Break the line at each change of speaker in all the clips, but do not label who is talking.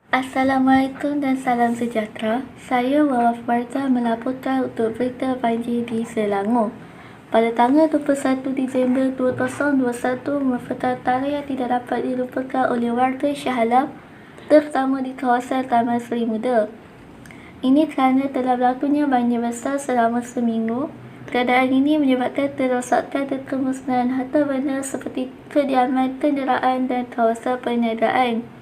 Assalamualaikum dan salam sejahtera. Saya Wawaf Warta melaporkan untuk berita banjir di Selangor. Pada tanggal 21 Disember 2021, merupakan tarikh yang tidak dapat dilupakan oleh warga Shah Alam, terutama di kawasan Taman Seri Muda. Ini kerana telah berlakunya banjir besar selama seminggu. Keadaan ini menyebabkan kerosakan dan kemusnahan harta benda seperti kediaman, kenderaan dan kawasan perniagaan.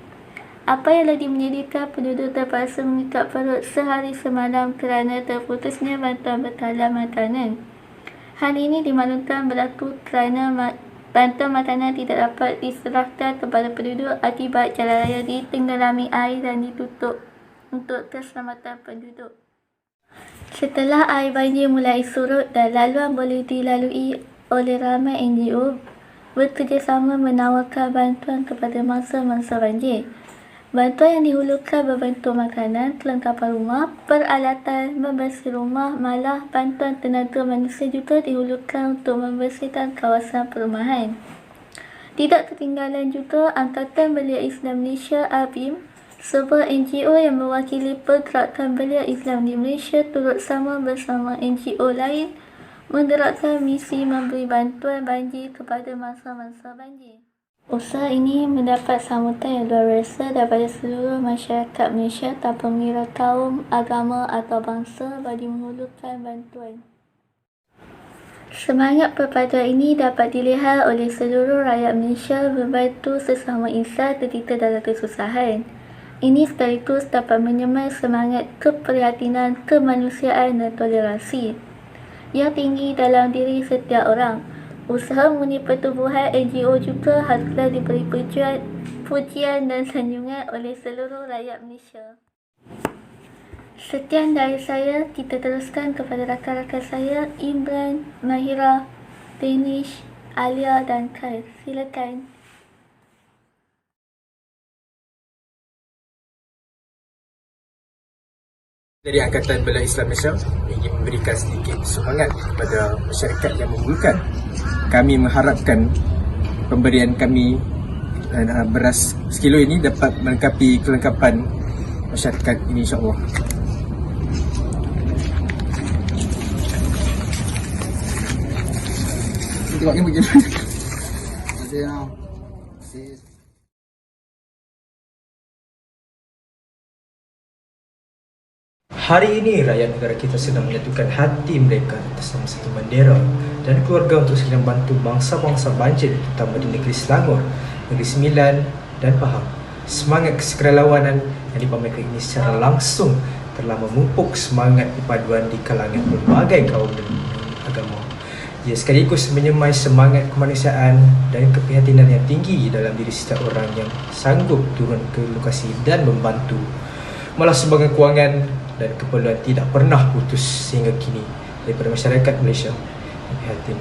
Apa yang lagi menyedihkan, penduduk terpaksa mengikat perut sehari semalam kerana terputusnya bantuan bertalan makanan. Hal ini dimaklumkan berlaku kerana bantuan makanan tidak dapat diserahkan kepada penduduk akibat jalan raya ditenggelami air dan ditutup untuk keselamatan penduduk. Setelah air banjir mulai surut dan laluan boleh dilalui oleh ramai NGO bekerjasama menawarkan bantuan kepada mangsa-mangsa banjir. Bantuan yang dihulurkan berbentuk makanan, kelengkapan rumah, peralatan membersih rumah, malah bantuan tenaga manusia juga dihulurkan untuk membersihkan kawasan perumahan. Tidak ketinggalan juga Angkatan Belia Islam Malaysia ABIM, sebuah NGO yang mewakili pergerakan belia Islam di Malaysia turut sama bersama NGO lain menggerakkan misi memberi bantuan banjir kepada mangsa-mangsa banjir. Usaha ini mendapat sambutan yang luar biasa daripada seluruh masyarakat Malaysia tanpa mengira kaum, agama atau bangsa bagi menghulurkan bantuan. Semangat perpaduan ini dapat dilihat oleh seluruh rakyat Malaysia membantu sesama insan ketika dalam kesusahan. Ini sekaligus dapat menyemai semangat keprihatinan, kemanusiaan dan toleransi yang tinggi dalam diri setiap orang. Usaha murni pertubuhan NGO juga haruslah diberi pujian dan sanjungan oleh seluruh rakyat Malaysia. Sekian dari saya, kita teruskan kepada rakan-rakan saya, Imran, Mahira, Danish, Alia dan Khair. Silakan.
Dari Angkatan Belia Islam Malaysia ingin memberikan sedikit semangat kepada masyarakat yang memerlukan. Kami mengharapkan pemberian kami beras sekilo ini dapat melengkapi kelengkapan masyarakat ini, insya-Allah. Tengoknya begini.
Hari ini rakyat negara kita sedang menyatukan hati mereka atas nama satu bendera dan keluarga untuk saling membantu bangsa-bangsa banjir terutama di negeri Selangor, Negeri Sembilan dan Pahang. Semangat kesukarelawanan yang dipamerkan ini secara langsung telah memupuk semangat perpaduan di kalangan berbagai kaum dan agama. Ia sekaligus menyemai semangat kemanusiaan dan keprihatinan yang tinggi dalam diri setiap orang yang sanggup turun ke lokasi dan membantu. Malah sebagai kewangan dan keperluan tidak pernah putus sehingga kini daripada masyarakat Malaysia yang prihatin.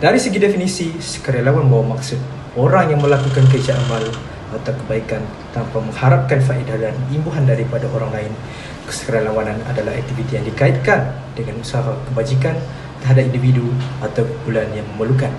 Dari segi definisi, sukarelawan membawa maksud orang yang melakukan kerja amal atau kebaikan tanpa mengharapkan faedah dan imbuhan daripada orang lain. Kesukarelawanan adalah aktiviti yang dikaitkan dengan usaha kebajikan terhadap individu atau kumpulan yang memerlukan.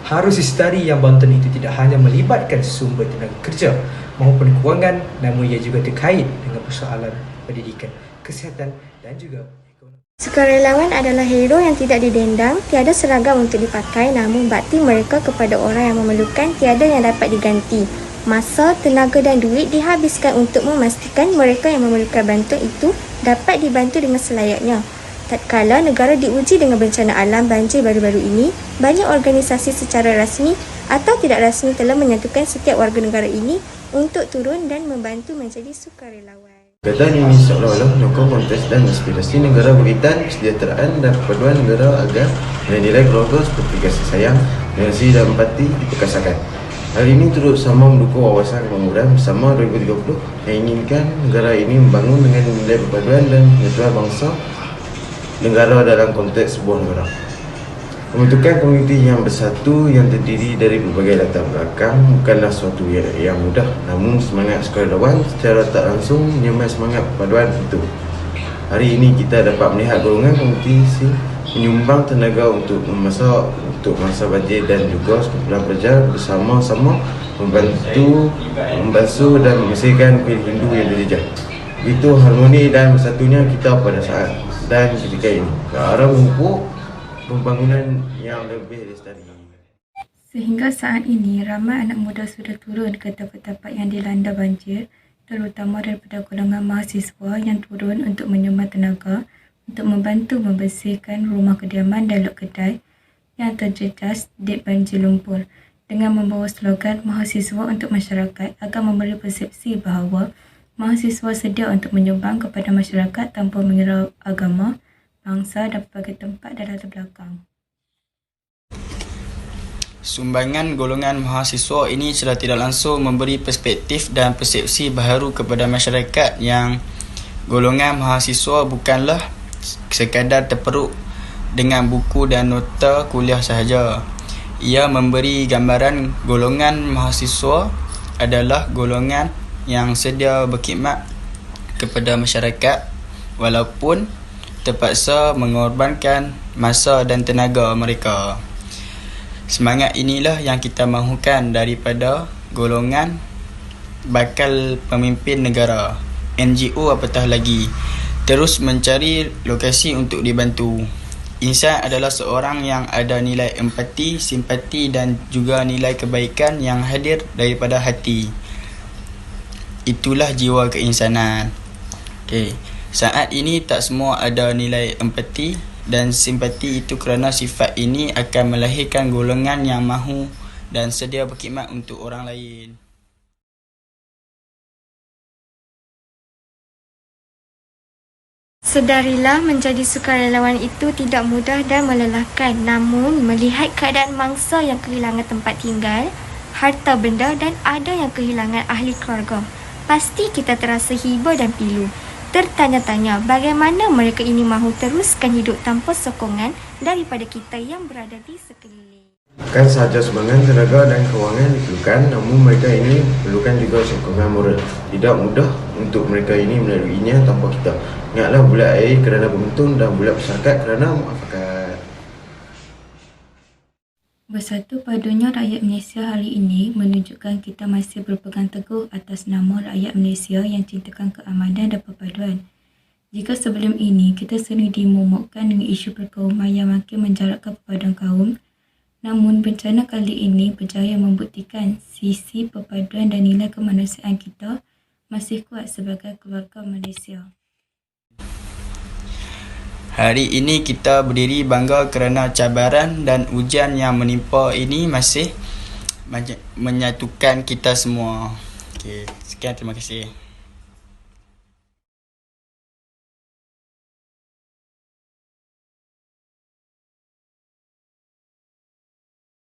Harus disedari yang bantuan itu tidak hanya melibatkan sumber tenaga kerja maupun kewangan, namun ia juga terkait dengan persoalan pendidikan, kesihatan dan juga ekonomi.
Sukarelawan adalah hero yang tidak didendang, tiada seragam untuk dipakai, namun bakti mereka kepada orang yang memerlukan tiada yang dapat diganti. Masa, tenaga dan duit dihabiskan untuk memastikan mereka yang memerlukan bantuan itu dapat dibantu dengan selayaknya. Tatkala negara diuji dengan bencana alam banjir baru-baru ini, banyak organisasi secara rasmi atau tidak rasmi telah menyatukan setiap warga negara ini untuk turun dan membantu menjadi sukarelawan.
Kegiatan ini seolah-olah menyokong kontes dan inspirasi negara berkaitan kesejahteraan dan perpaduan negara agar nilai-nilai keluarga seperti kasih sayang, toleransi dan empati diperkasakan. Hal ini turut sama mendukung wawasan pembangunan bersama 2030 yang inginkan negara ini membangun dengan nilai perpaduan dan penyatuan bangsa negara dalam konteks sebuah negara. Pembentukan komuniti yang bersatu yang terdiri dari berbagai latar belakang bukanlah suatu yang mudah, namun semangat sukarelawan secara tak langsung menyemai semangat perpaduan itu. Hari ini kita dapat melihat golongan komuniti menyumbang tenaga untuk memasak untuk masa banjir dan juga sekumpulan pelajar bersama-sama membantu membasuh dan membersihkan kuil Hindu yang dijajah. Itu harmoni dan bersatunya kita pada saat dan ketika ini ke arah memupuk pembangunan yang lebih lestari.
Sehingga saat ini, ramai anak muda sudah turun ke tempat-tempat yang dilanda banjir, terutama daripada golongan mahasiswa yang turun untuk menyumbang tenaga untuk membantu membersihkan rumah kediaman dan lok kedai yang terjejas di banjir lumpur dengan membawa slogan mahasiswa untuk masyarakat agar memberi persepsi bahawa mahasiswa sedia untuk menyumbang kepada masyarakat tanpa mengira agama, bangsa dan pelbagai tempat dan latar belakang.
Sumbangan golongan mahasiswa ini secara tidak langsung memberi perspektif dan persepsi baharu kepada masyarakat yang golongan mahasiswa bukanlah sekadar terperuk dengan buku dan nota kuliah sahaja. Ia memberi gambaran golongan mahasiswa adalah golongan yang sedia berkhidmat kepada masyarakat walaupun terpaksa mengorbankan masa dan tenaga mereka. Semangat inilah yang kita mahukan daripada golongan bakal pemimpin negara, NGO apatah lagi, terus mencari lokasi untuk dibantu. Insan adalah seorang yang ada nilai empati, simpati dan juga nilai kebaikan yang hadir daripada hati. Itulah jiwa keinsanan. Saat ini tak semua ada nilai empati dan simpati, itu kerana sifat ini akan melahirkan golongan yang mahu dan sedia berkhidmat untuk orang lain.
Sedarilah menjadi sukarelawan itu tidak mudah dan melelahkan. Namun, melihat keadaan mangsa yang kehilangan tempat tinggal, harta benda dan ada yang kehilangan ahli keluarga, pasti kita terasa hiba dan pilu. Tertanya-tanya bagaimana mereka ini mahu teruskan hidup tanpa sokongan daripada kita yang berada di sekeliling.
Bukan sahaja sumbangan tenaga dan kewangan diperlukan, namun mereka ini perlukan juga sokongan moral. Tidak mudah untuk mereka ini melaluinya tanpa kita. Ingatlah bulat air kerana beruntung dan bulat masyarakat kerana muafakat.
Bersatu padunya rakyat Malaysia hari ini menunjukkan kita masih berpegang teguh atas nama rakyat Malaysia yang cintakan keamanan dan perpaduan. Jika sebelum ini kita sering dimomokkan dengan isu perkauman yang makin menjarakkan perpaduan kaum, namun bencana kali ini berjaya membuktikan sisi perpaduan dan nilai kemanusiaan kita masih kuat sebagai keluarga Malaysia.
Hari ini kita berdiri bangga kerana cabaran dan ujian yang menimpa ini masih menyatukan kita semua. Sekian, terima kasih.